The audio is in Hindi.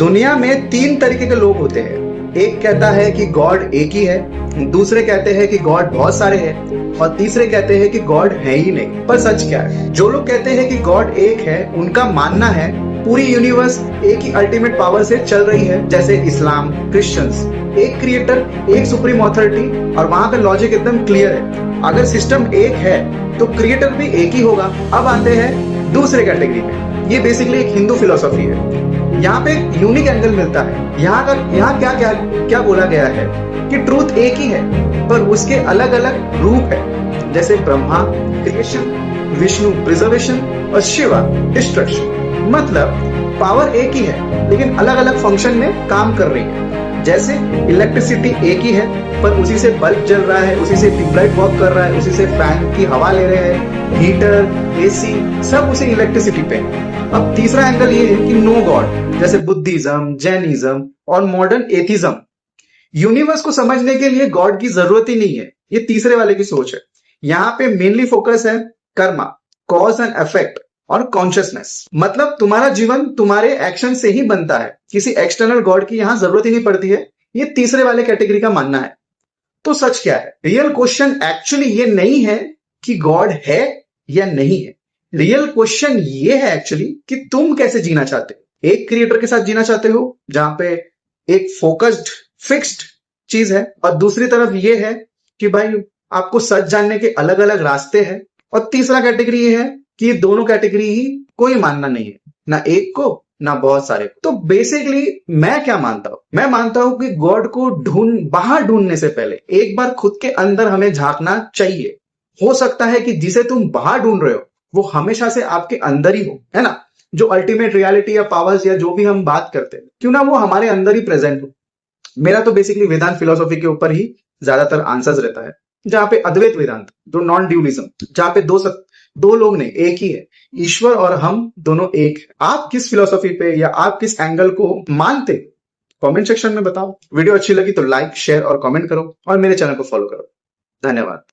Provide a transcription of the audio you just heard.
दुनिया में तीन तरीके के लोग होते हैं। एक कहता है कि गॉड एक ही है, दूसरे कहते हैं कि गॉड बहुत सारे हैं, और तीसरे कहते हैं कि गॉड है ही नहीं। पर सच क्या है? जो लोग कहते हैं कि गॉड एक है, उनका मानना है पूरी यूनिवर्स एक ही अल्टीमेट पावर से चल रही है, जैसे इस्लाम, क्रिश्चियंस। एक क्रिएटर, एक सुप्रीम अथॉरिटी, और वहां का लॉजिक एकदम क्लियर है। अगर सिस्टम एक है तो क्रिएटर भी एक ही होगा। अब आते हैं दूसरे कैटेगरी में। ये बेसिकली एक हिंदू फिलोसॉफी है। यहाँ पे एक यूनिक एंगल मिलता है। यहाँ क्या क्या क्या बोला गया है कि ट्रूथ एक ही है, पर उसके अलग अलग रूप है, जैसे ब्रह्मा क्रिएशन, विष्णु प्रिजर्वेशन और शिवा डिस्ट्रक्शन। मतलब पावर एक ही है लेकिन अलग अलग फंक्शन में काम कर रही है। जैसे इलेक्ट्रिसिटी एक ही है, पर उसी से बल्ब जल रहा है, उसी से ट्यूबलाइट वर्क कर रहा है, उसी से फैन की हवा ले रहे हैं, हीटर, एसी, सब उसी इलेक्ट्रिसिटी पे है। अब तीसरा एंगल ये है कि नो गॉड, जैसे बुद्धिज्म, जैनिज्म और मॉडर्न एथिज्म। यूनिवर्स को समझने के लिए गॉड की जरूरत ही नहीं है, ये तीसरे वाले की सोच है। यहाँ पे मेनली फोकस है कर्मा, कॉज एंड इफेक्ट और कॉन्शियसनेस। मतलब तुम्हारा जीवन तुम्हारे एक्शन से ही बनता है, किसी एक्सटर्नल गॉड की यहाँ जरूरत ही नहीं पड़ती है। ये तीसरे वाले कैटेगरी का मानना है। तो सच क्या है? रियल क्वेश्चन एक्चुअली ये नहीं है कि गॉड है या नहीं है। रियल क्वेश्चन ये है एक्चुअली कि तुम कैसे जीना चाहते हो। एक क्रिएटर के साथ जीना चाहते हो जहां पे एक फोकस्ड फिक्स्ड चीज है, और दूसरी तरफ ये है कि भाई आपको सच जानने के अलग अलग रास्ते हैं। और तीसरा कैटेगरी ये है कि ये दोनों कैटेगरी ही कोई मानना नहीं है, ना एक को ना बहुत सारे को। तो बेसिकली मैं क्या मानता हूं? मैं मानता हूं कि गॉड को बाहर ढूंढने से पहले एक बार खुद के अंदर हमें झांकना चाहिए। हो सकता है कि जिसे तुम बाहर ढूंढ रहे हो वो हमेशा से आपके अंदर ही हो, है ना? जो अल्टीमेट रियलिटी या पावर्स या जो भी हम बात करते हैं, क्यों ना वो हमारे अंदर ही प्रेजेंट हो। मेरा तो बेसिकली वेदांत फिलोसॉफी के ऊपर ही ज्यादातर आंसर्स रहता है, जहां पे अद्वैत वेदांत, जो नॉन ड्यूलिज्म, जहां पे दो लोग नहीं, एक ही है। ईश्वर और हम दोनों एक है। आप किस फिलोसॉफी पे या आप किस एंगल को मानते, कमेंट सेक्शन में बताओ। वीडियो अच्छी लगी तो लाइक, शेयर और कमेंट करो, और मेरे चैनल को फॉलो करो। धन्यवाद।